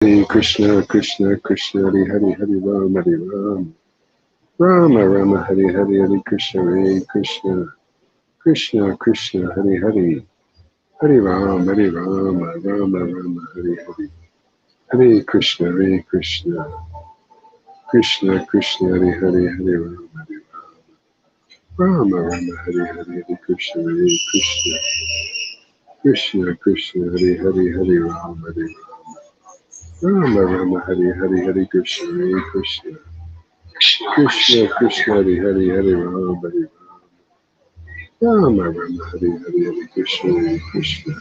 Hare Krishna, Krishna Krishna, Hare Hare, Hare Ram, Hare Ram, Rama Rama, Hare Hare, Hare Krishna, Hare Krishna, Krishna Krishna, Hare Hare, Hare Ram, Hare Rama, Rama Rama, Hare Hare, Hare Krishna, Hare Krishna, Krishna Krishna, Hare Hare, Hare Ram, Hare Rama Rama, Hare Hare, Hare Krishna, Hare Krishna, Krishna Krishna, Hare Hare, Hare Ram, Hare Rama Rama, Hare Hare, Hare Krishna, Hare Krishna, Krishna Krishna, Hare Hare, Hare Ram, Hare Rama Rama, Hare Hare, Hare Krishna, Hare Krishna,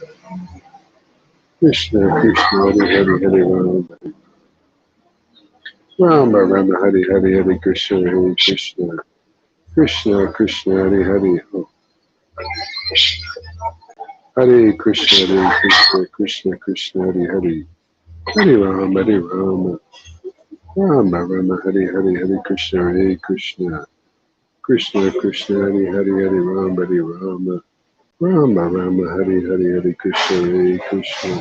Krishna Krishna, Hare Hare, Hare Ram, Rama Rama, Hare Hare, Hare Krishna, Hare Krishna, Krishna Krishna, Hare Hare, Hare Krishna, Hare Krishna, Krishna Krishna, Hare Hare, Hare Rama, Hare Rama, Rama Rama, Hare Hare, Hare Krishna, Hare Krishna, Krishna Krishna, Hare Hare, Hare Rama, Hare Rama, Rama Rama, Hare Hare, Hare Krishna, Hare Krishna,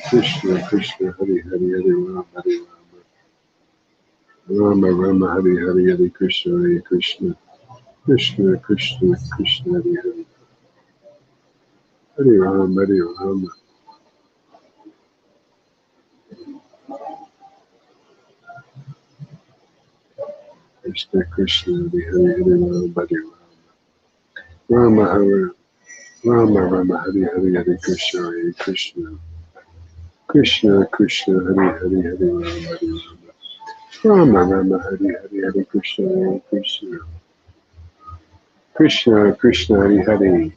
Krishna Krishna, Hare Hare, Hare Rama, Hare Rama, Rama Rama, Hare Hare, Hare Krishna, Hare Krishna, Krishna Krishna, Krishna Hare Hare, Hare Rama, Hare Rama, Krishna Krishna, Hare Hare, Hare Rama, Hare Rama, Hare Rama Rama, Hare Hare, Hare Krishna, Hare Krishna, Krishna Krishna, Hare Hare, Hare Rama, Hare Rama, Rama Rama, Hare Hare, Hare Krishna, Hare Krishna, Krishna Krishna, Hare Hare.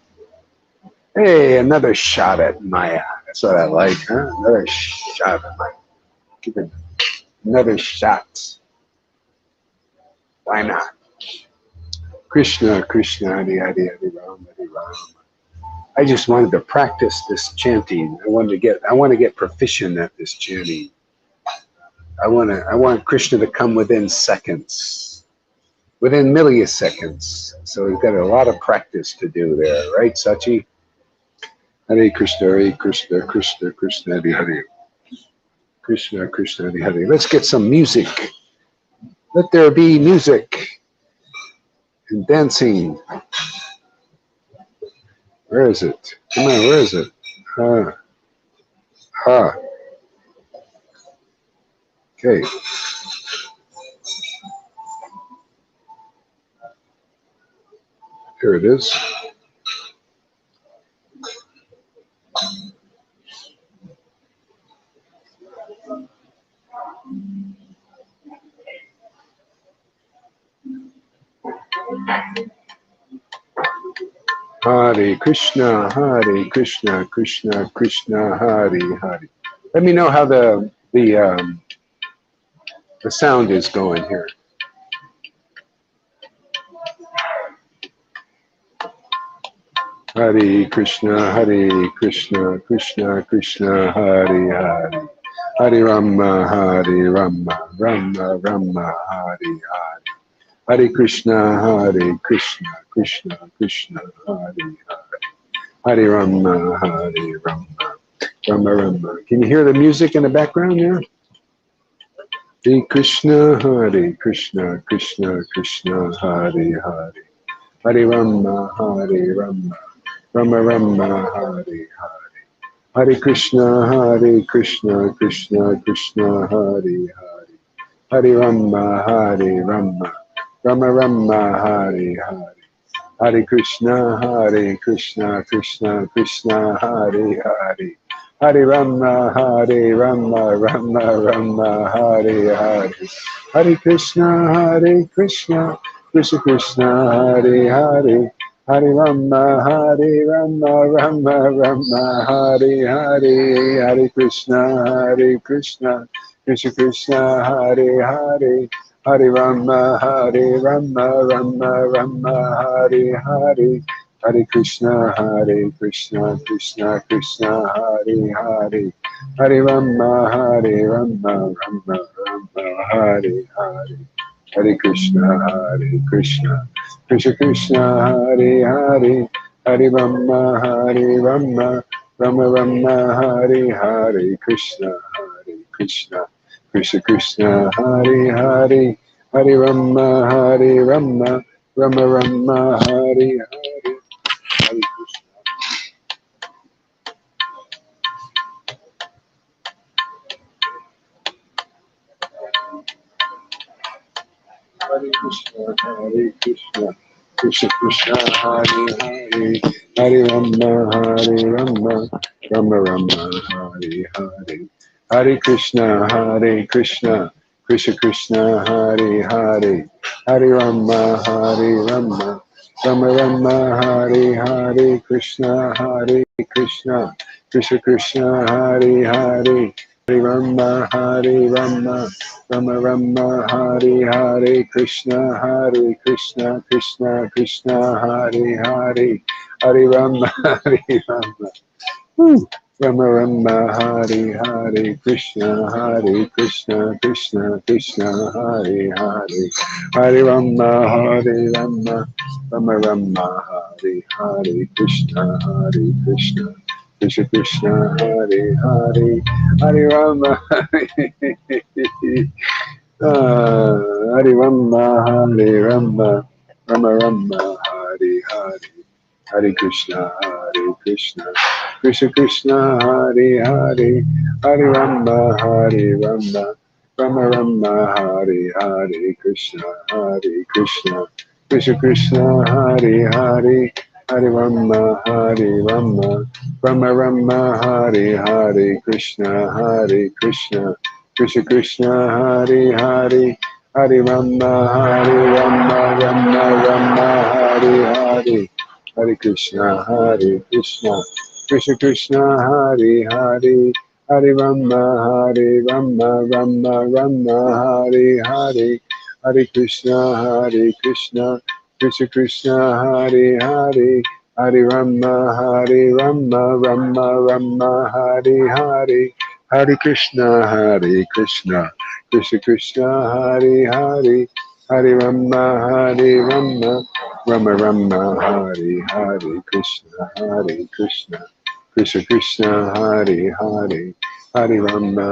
Hey, another shot at Maya. That's what I like, huh? Another shot at Maya. Give it another shot. Why not? Krishna Krishna, Hare Hare, Hare Rama, Hare Rama. I just wanted to practice this chanting. I want to get proficient at this chanting. I want Krishna to come within seconds, within milliseconds. So we've got a lot of practice to do there, right, Sachi? Hare Krishna, Hare Krishna, Krishna Krishna, Hare Hare, Krishna Krishna, Hare Hare. Let's get some music. Let there be music and dancing. Where is it? Come on, where is it? Okay. Here it is. Hare Krishna, Hare Krishna, Krishna Krishna, Hare Hare. Let me know how the sound is going here. Hare Krishna, Hare Krishna, Krishna Krishna, Hare Hare, Hare Rama, Hare Rama, Rama Rama, Hare Hare, Hare Krishna, Hare Krishna, Krishna Krishna, Hare Hare, Hare Rama, Hare Rama, Rama Rama. Can you hear the music in the background there? Hare Krishna, Hare Krishna, Krishna Krishna, Hare Hare, Hare Rama, Hare Rama, Rama Rama, Hare Hare, Hare Krishna, Hare Krishna, Krishna Krishna, Hare Hare, Hare Rama, Hare Rama, Rama Rama, Hare Hare, Hare Krishna, Hare Krishna, Krishna Krishna, Hare Hare, Hare Rama, Hare Rama, Rama Rama, Hare Hare, Hare Krishna, Hare Krishna, Krishna Krishna, Hare Hare, Hare Rama, Hare Rama, Rama Rama, Hare Hare, Hare Krishna, Hare Krishna, Krishna Krishna, Hare Hare, Hare Rama, Hare Rama, Rama Rama, Hare Hare, Hare Krishna, Hare Krishna, Krishna Krishna, Hare Hare, Hare Rama, Hare Rama, Rama Rama, Hare Hare, Hare Krishna, Hare Krishna, Krishna Krishna, Hare Hare, Hare Rama, Hare Rama, Rama Rama, Hare Hare, Krishna, Hare Krishna, Krishna Krishna, Hare Hare, Hare Rama, Hare Rama, Rama Rama, Hare Hare, Hare Krishna. Hare Krishna, Hare Krishna, Krishna Krishna, Hare Hare, Hare Rama, Hare Rama, Rama Rama, Hare Hare, Hare Krishna, Hare Krishna, Krishna Krishna, Hare Hare, Hare Rama, Hare Rama, Rama Rama, Hare Hare, Krishna, Hare Krishna, Krishna Krishna, Hare Hare, Hare Rama, Hare Rama, Rama Rama, Hare Hare, Krishna, Hare Krishna, Krishna Krishna, Hare Hare, Hare Rama, Hare Rama. Woo. Rama Rama, Hare Hare, Krishna, Hare Krishna, Krishna Krishna, Hare Hare, Hare Rama, Hare Rama, Rama Rama, Hare Hare, Krishna, Hare Krishna, Krishna Krishna, Hare Hare, Hare Rama, Hare Rama, Hare Rama, Rama Rama, Hare Hare. Hare Krishna, Krishna Krishna, Hare Hare, Hare Rama, Hare Rama, Rama Rama, Hare Hare, Krishna, Krishna Krishna, Hare Hare, Hare Rama, Hare Rama, Rama Rama, Hare Hare, Krishna, Krishna Krishna, Hare Hare, Hare Rama, Hare Rama, Rama Rama, Hare Hare. Hare Krishna, Krishna Krishna, Hare Hare, Hare Rama, Rama Rama, Hare Hare, Hare Krishna, Krishna Krishna, Hare Hare, Hare Rama, Rama Rama, Hare Hare, Hare Krishna, Krishna Krishna, Hare Hare, Hare Rama, Rama Rama, Hare Hare, Krishna, Krishna Krishna, Hare Hare, Hare Rama,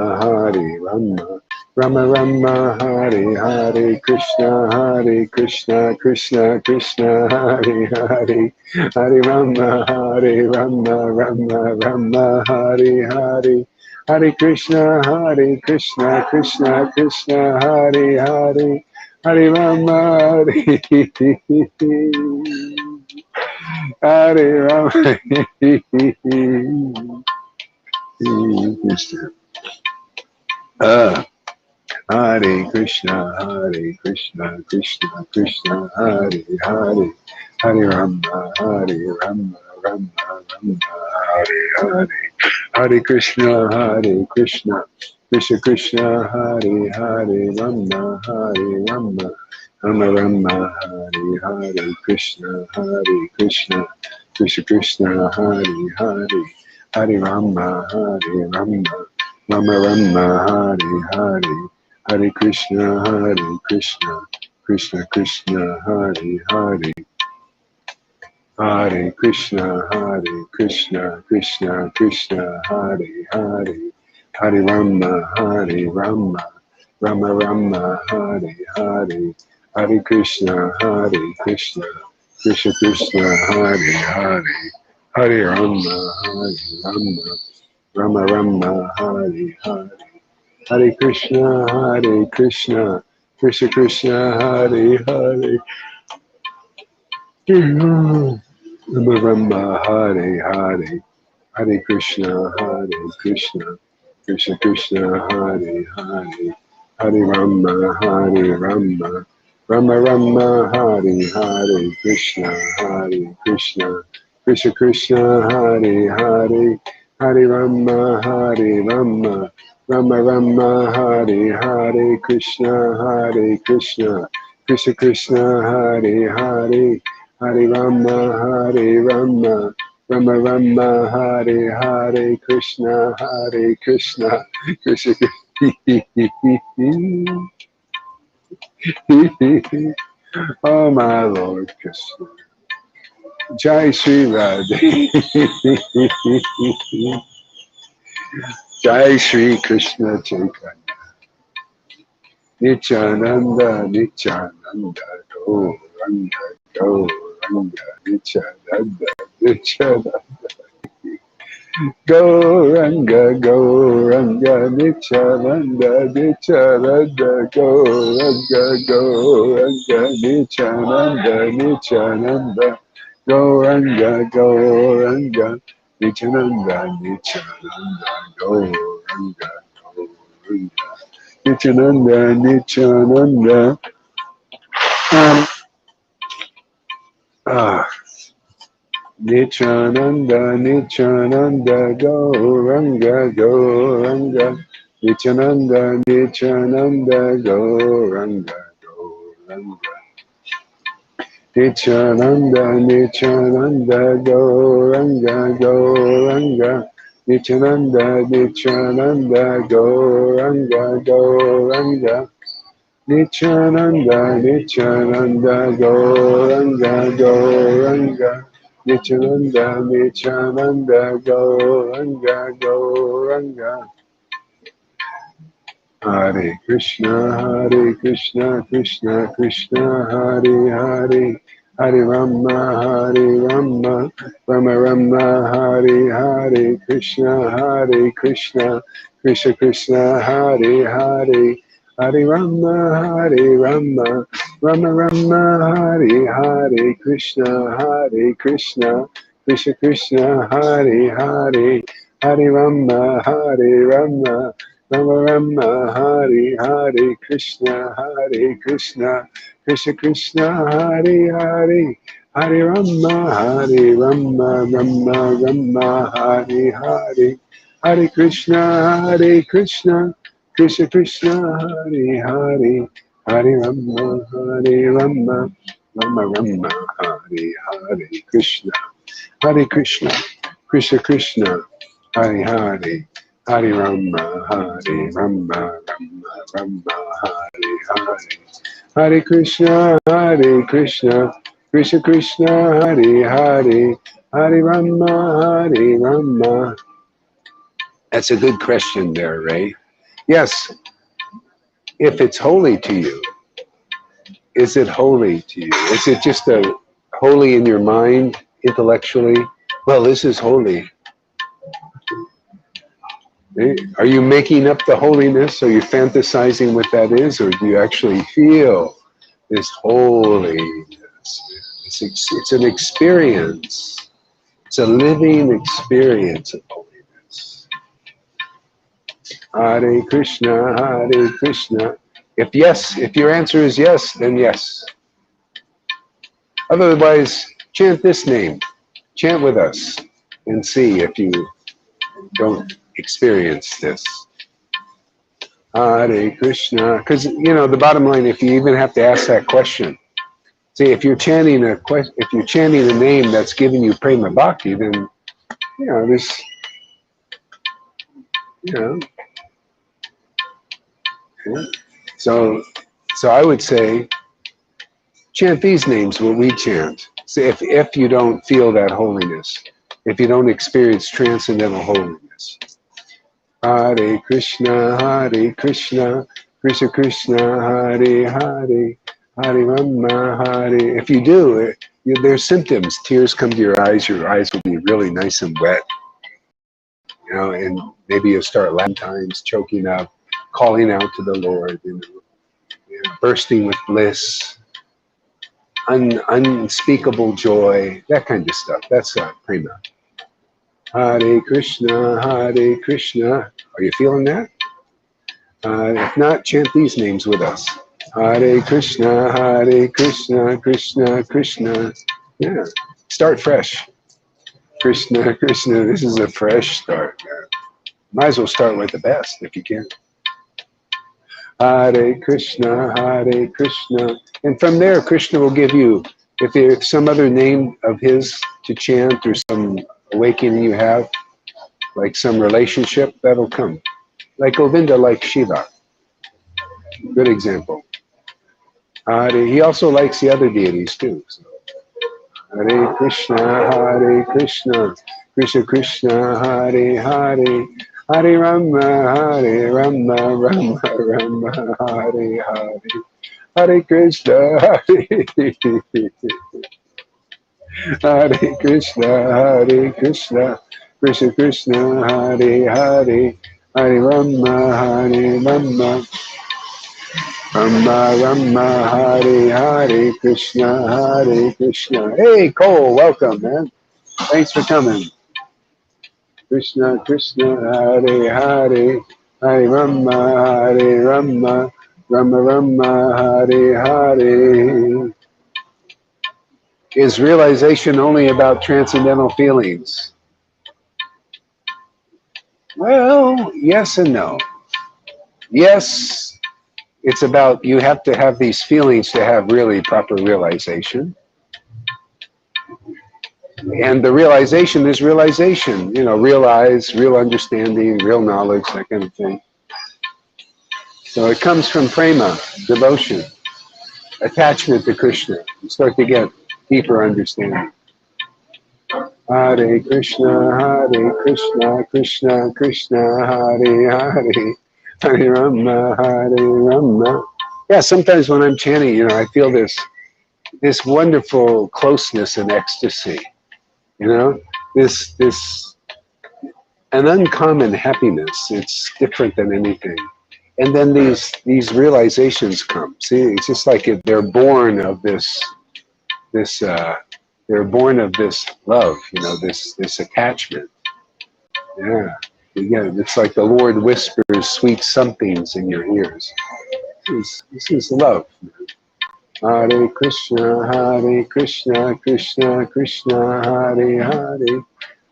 Rama Rama, Hare Hare, Krishna, Krishna Krishna, Hare Hare, Hare Rama, Rama Rama, Hare Hare, Hare Krishna, Krishna Krishna, Hare Hare, Hare Rama, Hare Rama, Krishna. Hare Krishna, Krishna Krishna, Hare Hare, Hare Rama, Rama Rama, Hare Hare, Hare Krishna, Krishna Krishna, Hare Hare, Rama, Rama, Rama Rama, Hare Hare, Krishna, Krishna Krishna, Hare Hare, Hare Rama, Rama, Rama Rama, Hare Hare, Hare Krishna, Krishna Krishna, Hare Hare, Hare Krishna, Krishna Krishna, Hare Hare, Hare Rama, Rama, Rama Rama, Hare Hare, Hare Krishna, Krishna Krishna, Hare Hare, Hare Rama, Rama, Rama Rama, Hare Hare, Hare Krishna, Krishna Krishna, Hare Hare, Rama Rama, Hare Hare, Hare Krishna, Krishna Krishna, Hare Hare, Hare Rama, Rama, Rama Rama, Hare Hare, Krishna, Krishna Krishna, Hare Hare, Hare Rama, Rama, Rama Rama, Hare Hare, Krishna, Krishna Krishna, Hare Hare, Hare Rama, Rama, Rama Rama, Hare Hare, Krishna, Krishna Krishna. Oh my Lord Krishna. Jai Sri Radhe. Jai Shri Krishna Chaitanya. Nityananda, Nityananda, Gauranga, Gauranga, Nityananda, Nityananda. Gauranga, Gauranga, Nityananda, Nityananda, Gauranga, Gauranga, Nityananda, Nityananda, Gauranga, Gauranga, Nityananda, Nityananda, Gauranga, Gauranga, Nityananda, Nityananda. Ah. Nityananda, Nityananda, Gauranga, Gauranga, Nityananda, Nityananda, Gauranga, Gauranga, Nityananda, Nityananda, Gauranga, Gauranga, Nityananda, Nityananda, Gauranga, Gauranga, Nityananda, Nityananda, Gauranga, Gauranga, Nityananda, Nityananda, Gauranga, Gauranga. Hare Krishna, Krishna Krishna, Hare Hare, Hare Rama, Rama Rama, Hare Hare, Hare Krishna, Krishna Krishna, Hare Hare, Hare Rama, Rama Rama, Hare Hare, Krishna Krishna, Krishna Krishna, Hare Hare, Hare Rama, Rama Rama, Hare Hare, Krishna Krishna, Krishna Krishna, Hare Hare, Hare Rama, Rama Rama, Hare Hare, Hare Krishna, Krishna Krishna, Hare Hare, Hare Rama, Rama Rama, Hare Hare, Krishna, Krishna Krishna, Hare Hare. Hare Rama, Rama Rama, Hare Hare. Hare Krishna, Krishna Krishna, Hare Hare. Hare Rama, Rama. That's a good question there, Ray. Yes, if it's holy to you, is it holy to you? Is it just a holy in your mind, intellectually? Well, this is holy. Are you making up the holiness? Are you fantasizing what that is? Or do you actually feel this holiness? It's an experience. It's a living experience of holiness. Hare Krishna, Hare Krishna. If your answer is yes, then yes. Otherwise, chant this name. Chant with us and see if you don't experience this. Hare Krishna. Because, the bottom line, if you even have to ask that question, see, if you're chanting a name that's giving you prema bhakti, then, this, yeah. So I would say, chant these names, what we chant. So if you don't feel that holiness, if you don't experience transcendental holiness. Hare Krishna, Krishna Krishna, Hare Hare, Hare Rama, Hare. If you do, there's symptoms. Tears come to your eyes will be really nice and wet. And maybe you'll start laughing times, choking up, calling out to the Lord, bursting with bliss, unspeakable joy, that kind of stuff. That's prema. Hare Krishna, Hare Krishna. Are you feeling that? If not, chant these names with us. Hare Krishna, Krishna Krishna. Yeah, start fresh. Krishna, Krishna. This is a fresh start. Might as well start with the best if you can. Hare Krishna, and from there, Krishna will give you, if there's some other name of his to chant or some awakening you have, like some relationship, that'll come. Like Govinda, like Shiva. Good example. He also likes the other deities too. So. Hare Krishna, Krishna Krishna, Hare Hare, Hare Rama, Hare Rama, Rama Rama, Hare Hare. Hare Krishna, Hare Krishna, Hare Krishna, Krishna Krishna, Hare Hare, Hare Rama, Hare Rama, Rama Rama, Hare Hare, Krishna, Hare Krishna. Hey Cole, welcome, man. Thanks for coming. Krishna Krishna, Hare Hare, Hare Rama, Hare Rama, Rama Rama, Hare Hare. Is realization only about transcendental feelings? Well, yes and no. Yes, it's about you have to have these feelings to have really proper realization. And the realization is realization, you know, realize, real understanding, real knowledge, that kind of thing. So it comes from prema, devotion, attachment to Krishna. You start to get deeper understanding. Hare Krishna, Krishna Krishna, Hare Hare, Hare Rama, Hare Rama. Yeah, sometimes when I'm chanting, you know, I feel this wonderful closeness and ecstasy. You know, this an uncommon happiness. It's different than anything. And then these realizations come. See, it's just like they're born of this. They're born of this love. You know, this attachment. Yeah. Again, it's like the Lord whispers sweet somethings in your ears. This is love. Hare Krishna, Krishna Krishna, Hare Hare,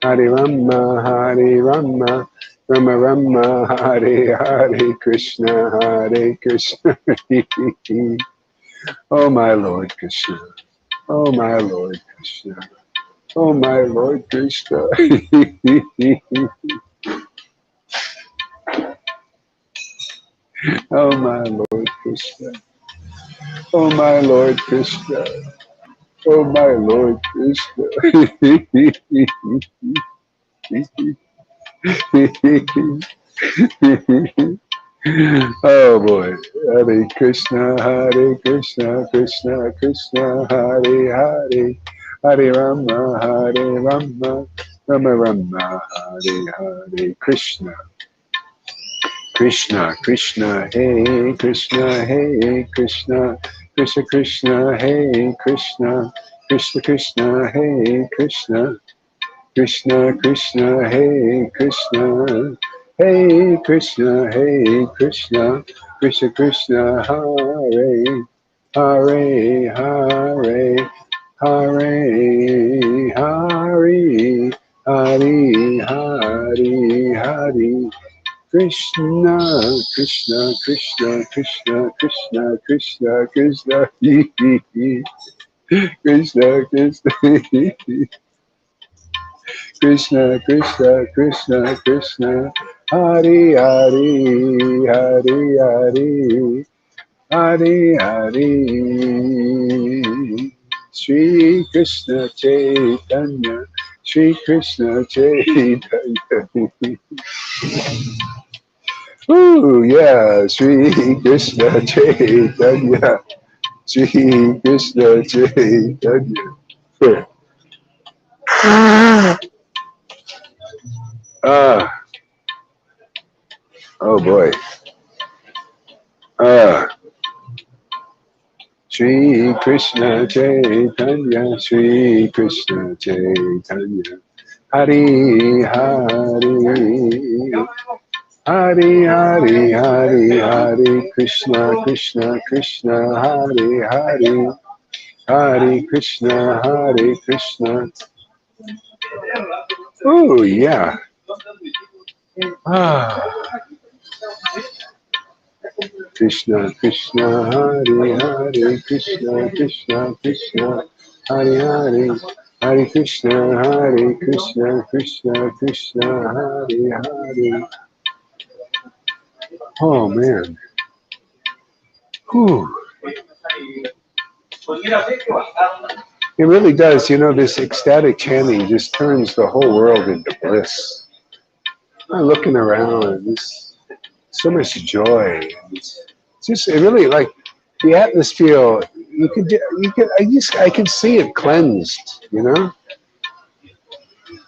Hare Rama, Hare Rama, Rama Rama, Hare Hare, Krishna, Hare Krishna. Oh my Lord Krishna, oh my Lord Krishna, oh my Lord Krishna. Oh my Lord Krishna, oh my Lord Krishna. Oh my Lord Krishna. Oh boy. Hare Krishna, Krishna Krishna, Hare Hare. Hare Rama, Hare Rama, Rama Rama, Hare Hare. Krishna. Krishna, Krishna, Hey Krishna, Hey Krishna. Krishna Krishna, Hey Krishna, Krishna Krishna, Hey Krishna, Krishna Krishna, Hey Krishna, Hey Krishna, Hey Krishna, Krishna Krishna, Hare, Hare, Hare, Hare, Hare, Hare, Hare, Hare. Krishna, Krishna, Krishna, Krishna, Krishna, Krishna, Krishna, Krishna, Krishna, Krishna, Krishna, Krishna, Krishna, Hare, Hare, Hare, Hare, Hare, Shri Krishna Chaitanya, Shri Krishna Chaitanya. Ooh, yeah, Shri Krishna Chaitanya, Shri Krishna Chaitanya. Oh boy. Shri Krishna Chaitanya, Shri Krishna Chaitanya, Hari Hari. Hari Hari Hari Hari Krishna Krishna Krishna Hari Hari Hari Krishna Hari Krishna. Oh yeah. Krishna Krishna Hari Hari Krishna Krishna Krishna Hari Hari Hari Krishna Hari Krishna Krishna Krishna Hari Hari. Oh man. Whew. It really does, you know, this ecstatic chanting just turns the whole world into bliss. I'm looking around. There's so much joy. It's just it really like the atmosphere. I can see it cleansed. You know,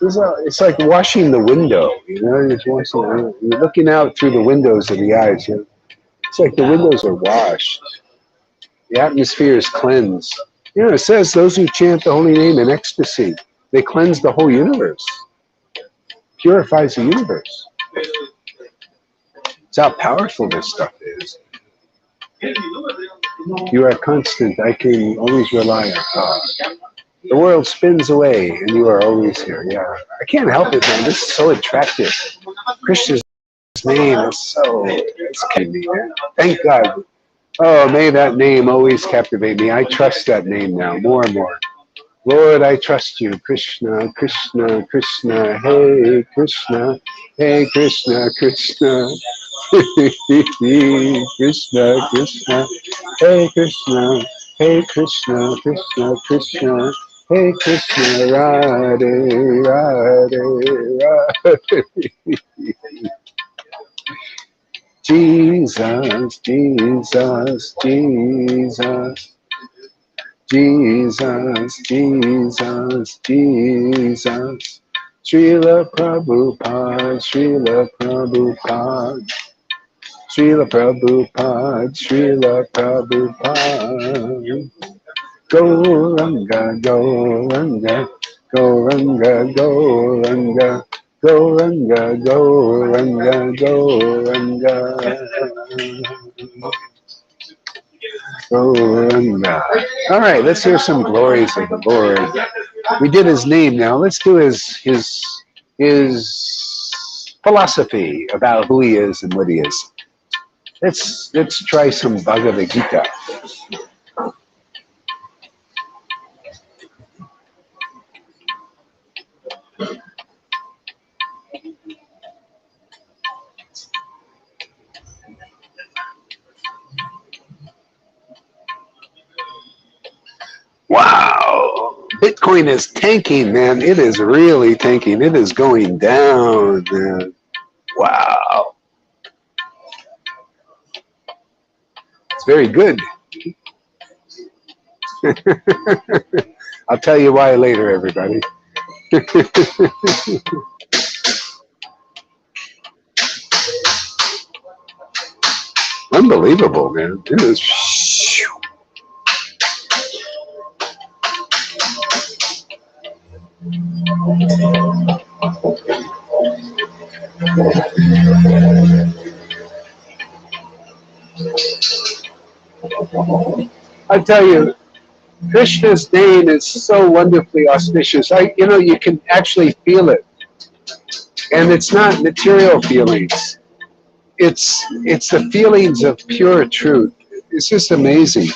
it's like washing the window. You know, you're looking out through the windows of the eyes. You know? It's like the windows are washed. The atmosphere is cleansed. You know, it says those who chant the holy name in ecstasy, they cleanse the whole universe. Purifies the universe. It's how powerful this stuff is. You are constant. I can always rely on God. The world spins away and you are always here. Yeah. I can't help it, man. This is so attractive. Krishna's name is so, it's killing me, man. Thank God. Oh, may that name always captivate me. I trust that name now more and more. Lord, I trust you. Krishna, Krishna, Krishna, Hey Krishna, Hey Krishna, Krishna, Krishna, Krishna, Hey Krishna, Hey Krishna, Krishna, Krishna, Hey Krishna, Radhe, Radhe, Radhe. Jesus, Jesus, Jesus. Jesus, Jesus, Jesus. Srila Prabhupada, Srila Prabhupada. Srila Prabhupada, Srila Prabhupada. Gauranga, Gauranga, Gauranga, Gauranga. Gauranga, Gauranga, Gauranga. All right, let's hear some glories of the Lord. We did his name now. Let's do his philosophy about who he is and what he is. Let's try some Bhagavad Gita. Wow, Bitcoin is tanking, man. It is really tanking. It is going down, man. Wow. It's very good. I'll tell you why later, everybody. Unbelievable, man. It is. I tell you, Krishna's name is so wonderfully auspicious. You can actually feel it, and it's not material feelings. It's the feelings of pure truth. It's just amazing,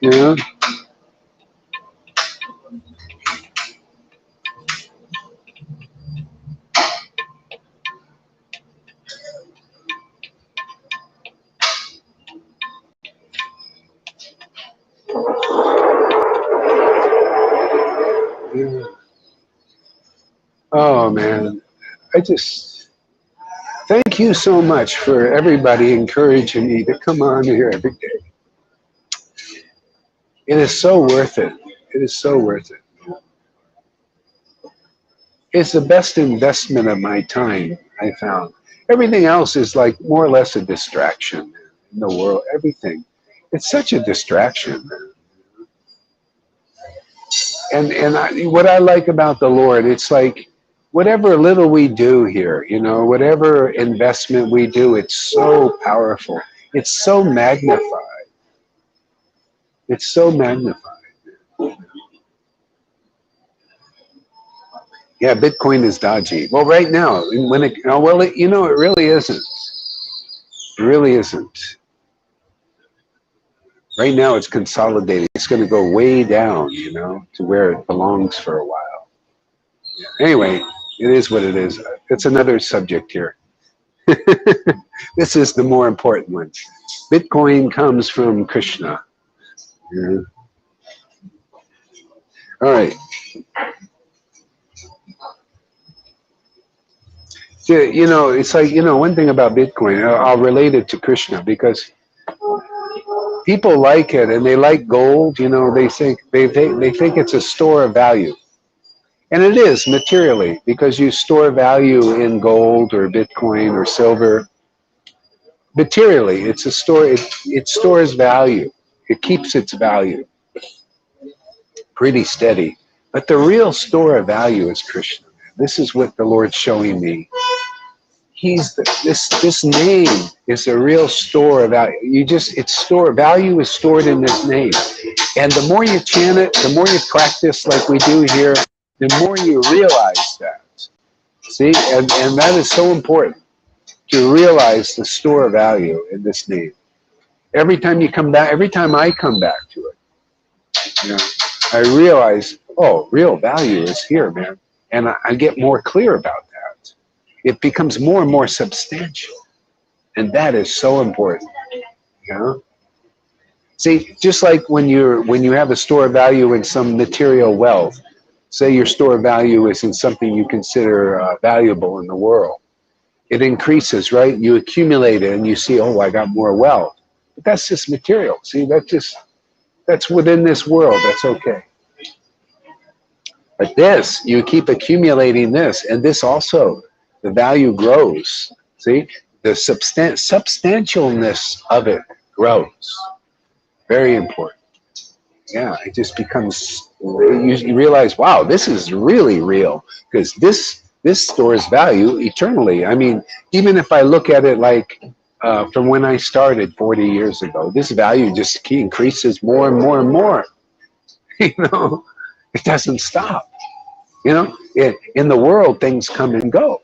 you know. Yeah. Oh man, I just thank you so much for everybody encouraging me to come on here every day. It is so worth it. It is so worth it. It's the best investment of my time, I found. Everything else is like more or less a distraction in the world. Everything. It's such a distraction. What I like about the Lord, it's like whatever little we do here, whatever investment we do, it's so powerful. It's so magnified. It's so magnified. Yeah, Bitcoin is dodgy. Well, right now, it really isn't. It really isn't. Right now, it's consolidating. It's going to go way down, to where it belongs for a while. Anyway, it is what it is. It's another subject here. This is the more important one. Bitcoin comes from Krishna. Yeah. All right. It's like, one thing about Bitcoin, I'll relate it to Krishna, because people like it and they like gold. They think it's a store of value. And it is materially, because you store value in gold or Bitcoin or silver. Materially, it's a store. It stores value. It keeps its value pretty steady. But the real store of value is Krishna. This is what the Lord's showing me. This name is a real store of value. Value is stored in this name. And the more you chant it, the more you practice like we do here, the more you realize that. See, and that is so important, to realize the store of value in this name. Every time you come back, every time I come back to it, I realize, oh, real value is here, man. And I get more clear about that. It becomes more and more substantial. And that is so important. See, just like when you have a store of value in some material wealth, say your store of value is in something you consider valuable in the world. It increases, right? You accumulate it and you see, oh, I got more wealth. But that's just material. See, that's within this world. That's okay. But this, you keep accumulating this, and this also, the value grows. See, the substantialness of it grows. Very important. Yeah, it just becomes, you realize, wow, this is really real, because this stores value eternally. I mean, even if I look at it like from when I started 40 years ago, this value just increases more and more and more. It doesn't stop. In the world, things come and go.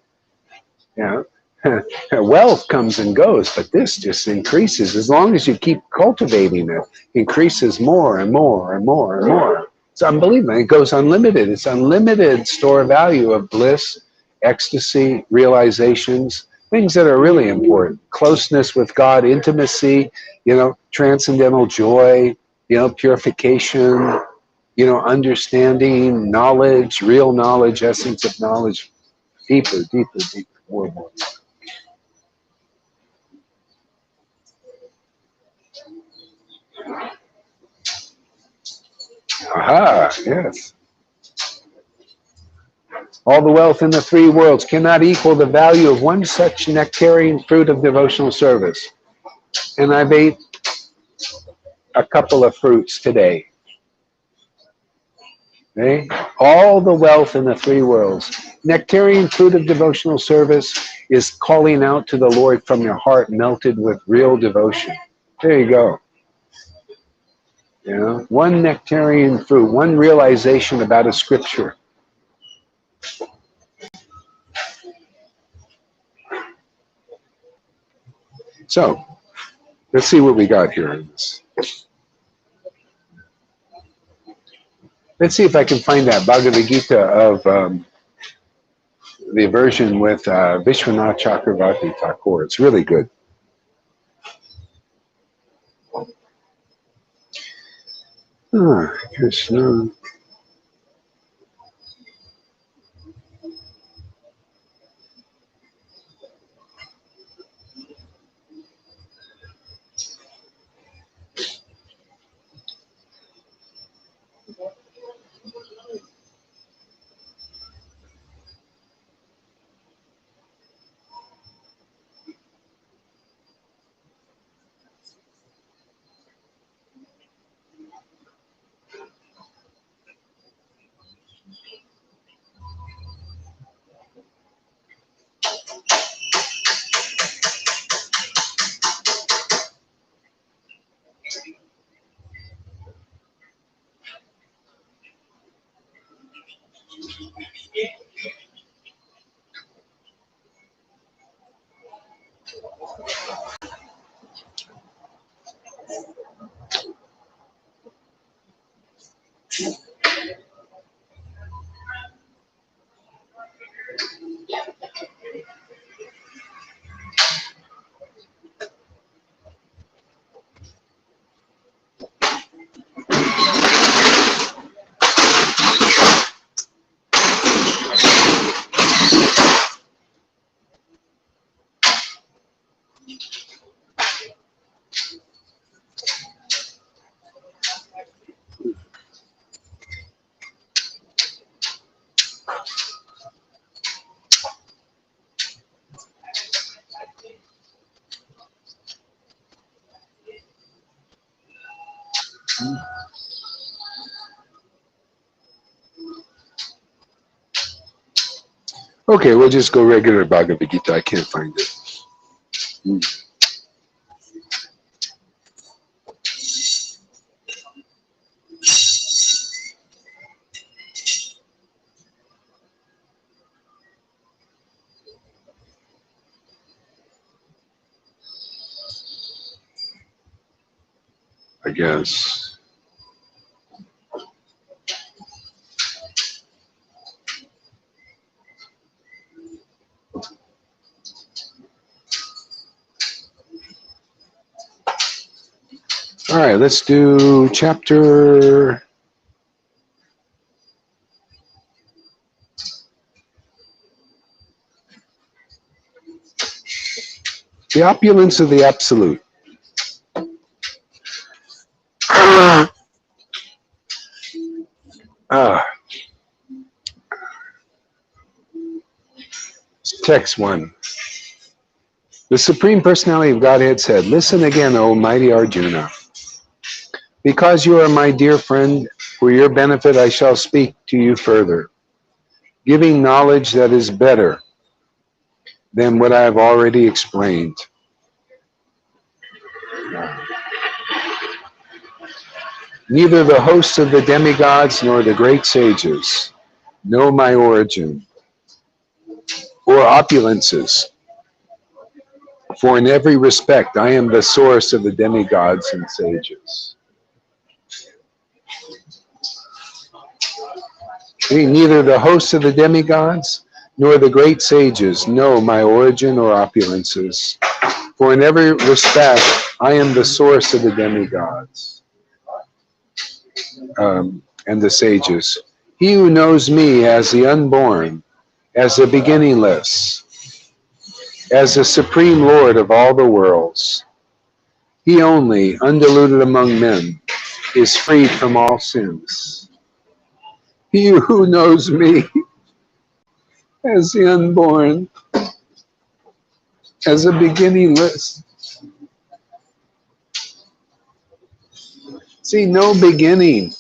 Wealth comes and goes, but this just increases. As long as you keep cultivating it, increases more and more and more and more. It's unbelievable. It goes unlimited. It's unlimited store of value of bliss, ecstasy, realizations, things that are really important. Closeness with God, intimacy, transcendental joy, purification, understanding, knowledge, real knowledge, essence of knowledge, deeper, deeper, deeper, more and more. Aha, yes. All the wealth in the three worlds cannot equal the value of one such nectarian fruit of devotional service. And I've ate a couple of fruits today. Okay? All the wealth in the three worlds. Nectarian fruit of devotional service is calling out to the Lord from your heart, melted with real devotion. There you go. One nectarian fruit, one realization about a scripture. So, let's see what we got here in this. Let's see if I can find that Bhagavad Gita of the version with Vishwanath Chakravarti Thakur. It's really good. Krishna. Okay, we'll just go regular Bhagavad Gita. I can't find it. I guess. All right, let's do chapter... The opulence of the absolute. Text 1. The Supreme Personality of Godhead said, "Listen again, O mighty Arjuna. Because you are my dear friend, for your benefit I shall speak to you further, giving knowledge that is better than what I have already explained. Neither the hosts of the demigods nor the great sages know my origin or opulences, for in every respect I am the source of the demigods and sages." Neither the hosts of the demigods nor the great sages know my origin or opulences, for in every respect I am the source of the demigods and the sages. He who knows me as the unborn, as the beginningless, as the supreme Lord of all the worlds, he only, undiluted among men, is freed from all sins. He who knows me as the unborn, as a beginningless. See, no beginning.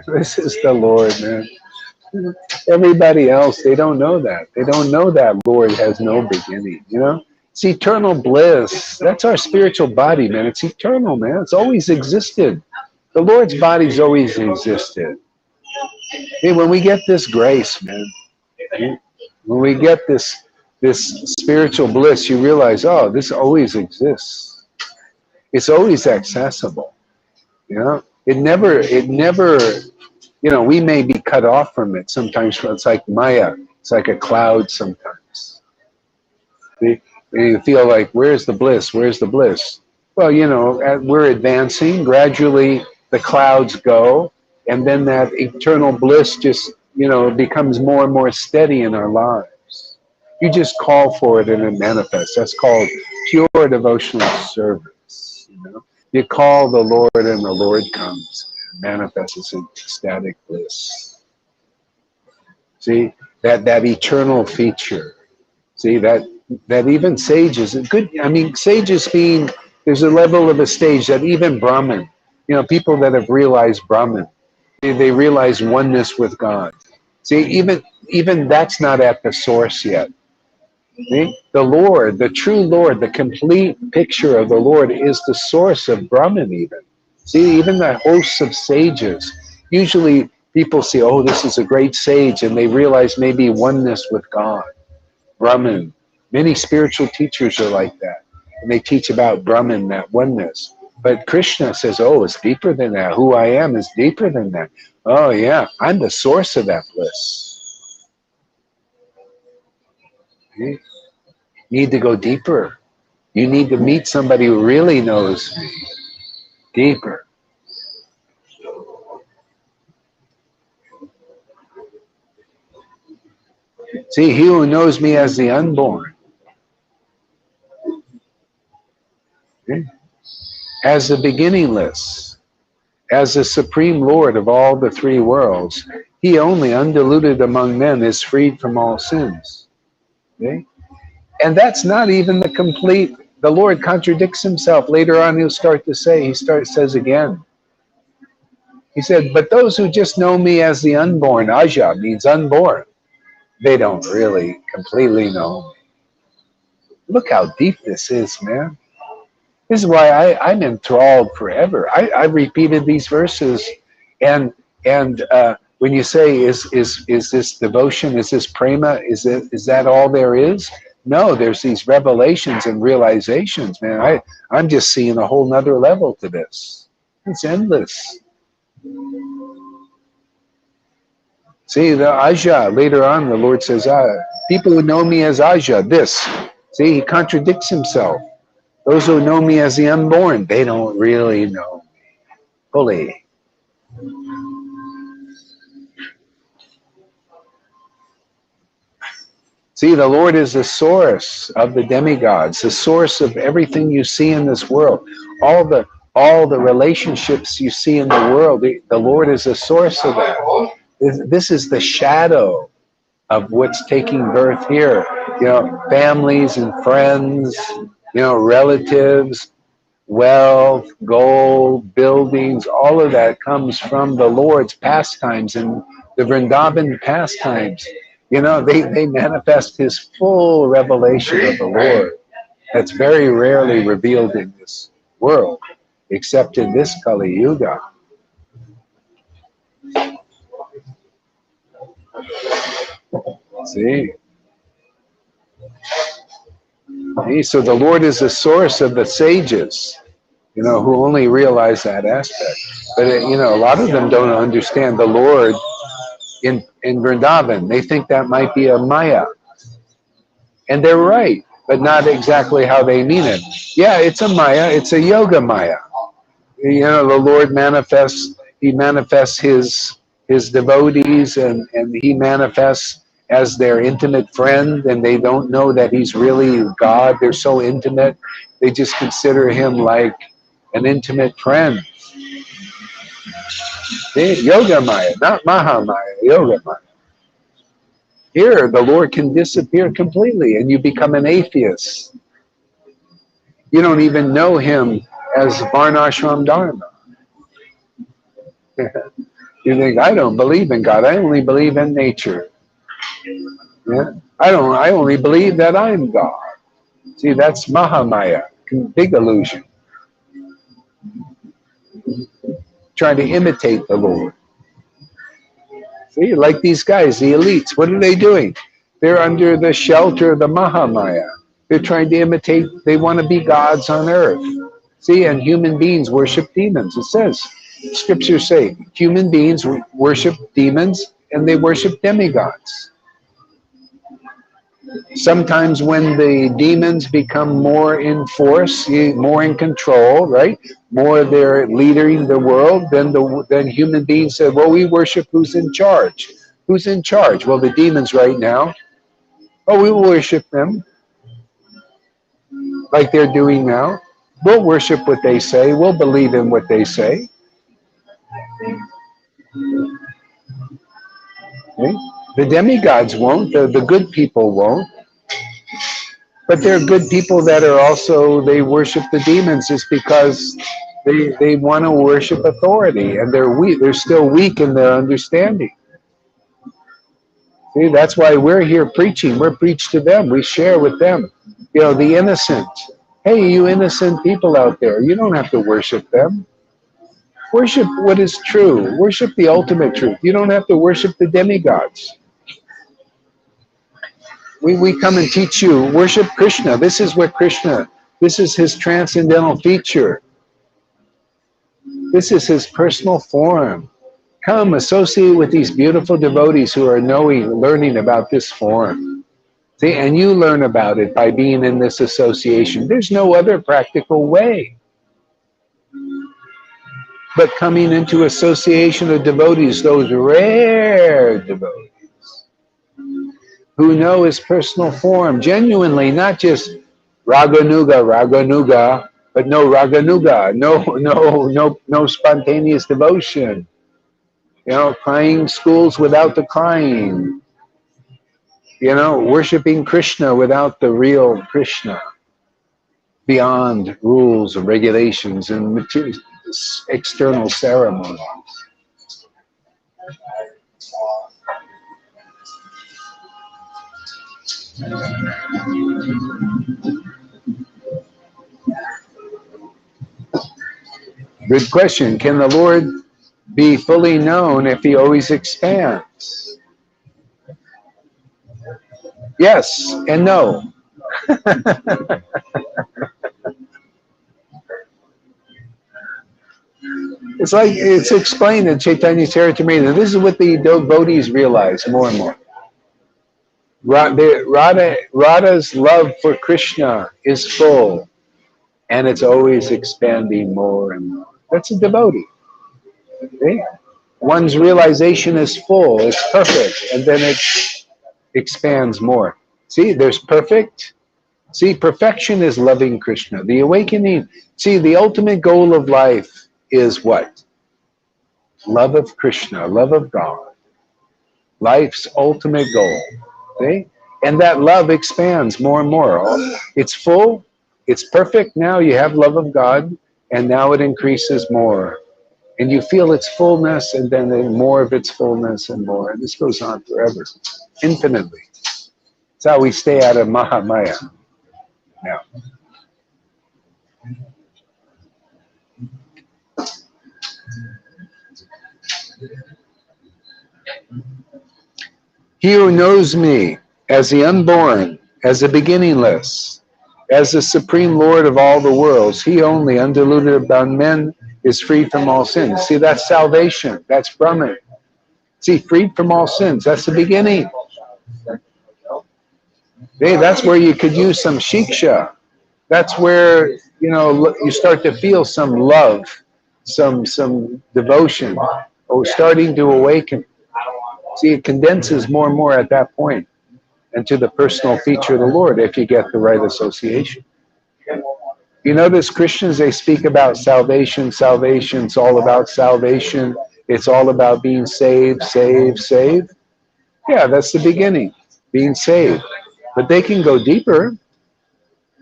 This is the Lord, man. Everybody else, they don't know that. They don't know that Lord has no beginning, you know? It's eternal bliss. That's our spiritual body, man. It's eternal, man. It's always existed. The Lord's body's always existed. Hey, when we get this grace, man, when we get this spiritual bliss, you realize, oh, this always exists. It's always accessible. You know, it never, you know, we may be cut off from it sometimes. It's like Maya. It's like a cloud sometimes. And you feel like, where's the bliss? Where's the bliss? Well, you know, we're advancing. Gradually, the clouds go. And then that eternal bliss just, you know, becomes more and more steady in our lives. You just call for it and it manifests. That's called pure devotional service. You know? You call the Lord and the Lord comes and manifests in ecstatic bliss. See, that eternal feature. See, that even sages, good, I mean, sages mean there's a level of a stage that even Brahman, you know, people that have realized Brahman, they realize oneness with God. See, even that's not at the source yet. See? The Lord, the true Lord, the complete picture of the Lord is the source of Brahman even. See, even the hosts of sages, usually people see, oh, this is a great sage, and they realize maybe oneness with God, Brahman. Many spiritual teachers are like that, and they teach about Brahman, that oneness. But Krishna says, oh, it's deeper than that. Who I am is deeper than that. Oh, yeah, I'm the source of that bliss. You need to go deeper. You need to meet somebody who really knows me. Deeper. See, he who knows me as the unborn, Okay? As the beginningless, as the supreme Lord of all the three worlds, he only, undiluted among men, is freed from all sins. Okay? And that's not even the complete. The Lord contradicts himself. Later on, he'll start to say, says again, he said, but those who just know me as the unborn, Aja means unborn, they don't really completely know me. Look how deep this is, man. This is why I'm enthralled forever. I repeated these verses, and when you say, is this devotion, is this prema, is that all there is? No, there's these revelations and realizations, man. I'm just seeing a whole nother level to this. It's endless. See, the Aja, later on, the Lord says, people who know me as Aja, this. See, he contradicts himself. Those who know me as the unborn, they don't really know me fully. See, the Lord is the source of the demigods, the source of everything you see in this world. All the relationships you see in the world, the Lord is the source of that. This is the shadow of what's taking birth here. You know, families and friends, you know, relatives, wealth, gold, buildings, all of that comes from the Lord's pastimes and the Vrindavan pastimes. You know, they manifest his full revelation of the Lord. That's very rarely revealed in this world, except in this Kali Yuga. See? So the Lord is the source of the sages, you know, who only realize that aspect. But, you know, a lot of them don't understand the Lord in Vrindavan. They think that might be a Maya. And they're right, but not exactly how they mean it. Yeah, it's a Maya. It's a yoga Maya. You know, the Lord manifests, he manifests his devotees, and he manifests as their intimate friend, and they don't know that he's really God. They're so intimate, they just consider him like an intimate friend. Yoga Maya, not Maha Maya, Yoga Maya. Here, the Lord can disappear completely, and you become an atheist. You don't even know him as Varnashram Dharma. You think, I don't believe in God. I only believe in nature. Yeah? I only believe that I'm God. See, that's Mahamaya, big illusion. Trying to imitate the Lord. See, like these guys, the elites, what are they doing? They're under the shelter of the Mahamaya. They're trying to imitate, they want to be gods on earth. See, and human beings worship demons. It says, scriptures say, human beings worship demons and they worship demigods. Sometimes when the demons become more in force, more in control, right? More they're leading the world, then human beings say, well, we worship who's in charge. Who's in charge? Well, the demons right now. Oh, we will worship them like they're doing now. We'll worship what they say. We'll believe in what they say. Okay? The demigods won't. The good people won't. But there are good people that are also, they worship the demons just because they want to worship authority, and they're weak. They're still weak in their understanding. See, that's why we're here preaching. We're preached to them. We share with them. You know, the innocent. Hey, you innocent people out there, you don't have to worship them. Worship what is true. Worship the ultimate truth. You don't have to worship the demigods. We come and teach you, worship Krishna. This is what Krishna, this is his transcendental feature. This is his personal form. Come associate with these beautiful devotees who are learning about this form. See, and you learn about it by being in this association. There's no other practical way but coming into association of devotees, those rare devotees who know his personal form genuinely, not just raganuga, but no raganuga, no spontaneous devotion. You know, crying schools without the crying. You know, worshiping Krishna without the real Krishna. Beyond rules and regulations and external ceremonies. Good question. Can the Lord be fully known if he always expands? Yes and no. It's like it's explained in Chaitanya Charitamrita. This is what the devotees realize more and more. Radha's love for Krishna is full, and it's always expanding more and more. That's a devotee. Okay? One's realization is full, it's perfect, and then it expands more. See, there's perfect. See, perfection is loving Krishna. The awakening, see, the ultimate goal of life is what? Love of Krishna, love of God. Life's ultimate goal. Okay? And that love expands more and more. It's full, it's perfect now, you have love of God, and now it increases more. And you feel its fullness, and then more of its fullness and more. And this goes on forever, infinitely. That's how we stay out of Mahamaya now. He who knows me as the unborn, as the beginningless, as the supreme Lord of all the worlds, he only, undiluted among men, is free from all sins. See, that's salvation. That's Brahman. See, freed from all sins. That's the beginning. Hey, that's where you could use some shiksha. That's where, you know, you start to feel some love, some devotion, or starting to awaken. See, it condenses more and more at that point into the personal feature of the Lord if you get the right association. You notice Christians, they speak about salvation. Salvation's all about salvation. It's all about being saved, saved, saved. Yeah, that's the beginning, being saved. But they can go deeper.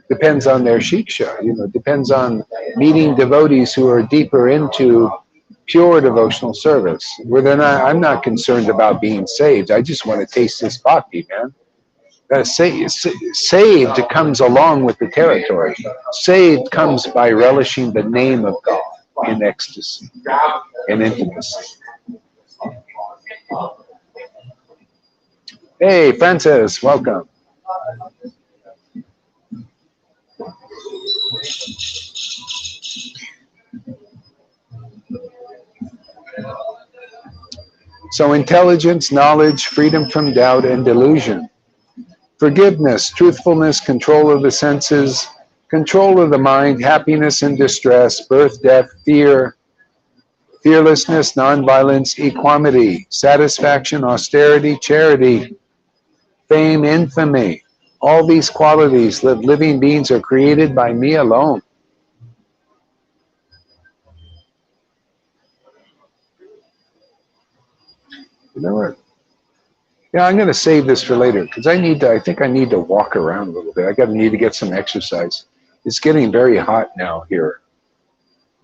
Depends on their shiksha, you know, depends on meeting devotees who are deeper into pure devotional service. Where they're not, I'm not concerned about being saved. I just want to taste this bhakti, man. Saved comes along with the territory. Saved comes by relishing the name of God in ecstasy and intimacy. Hey, Francis, welcome. So intelligence, knowledge, freedom from doubt and delusion. Forgiveness, truthfulness, control of the senses, control of the mind, happiness and distress, birth, death, fear, fearlessness, nonviolence, equanimity, satisfaction, austerity, charity, fame, infamy. All these qualities that living beings are created by me alone. You know what? Yeah, I'm going to save this for later because I think I need to walk around a little bit. I need to get some exercise. It's getting very hot now here.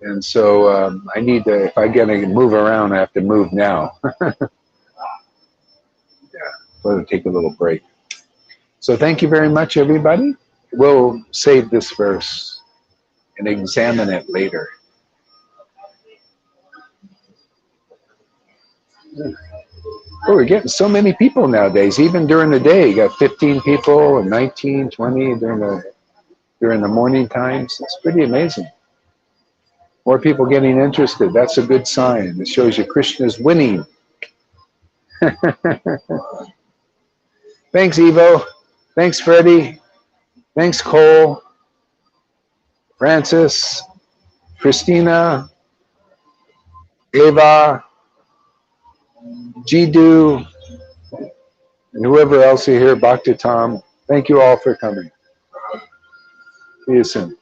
And so I need to, if I get to move around, I have to move now. Yeah, I'll take a little break. So thank you very much, everybody. We'll save this verse and examine it later. Oh, we're getting so many people nowadays, even during the day. You got 15 people and 19, 20 during the morning times. It's pretty amazing. More people getting interested. That's a good sign. It shows you Krishna's winning. Thanks, Evo. Thanks, Freddie. Thanks, Cole. Francis. Christina. Eva. Jiddu. And whoever else you hear, Bhakti Tom. Thank you all for coming. See you soon.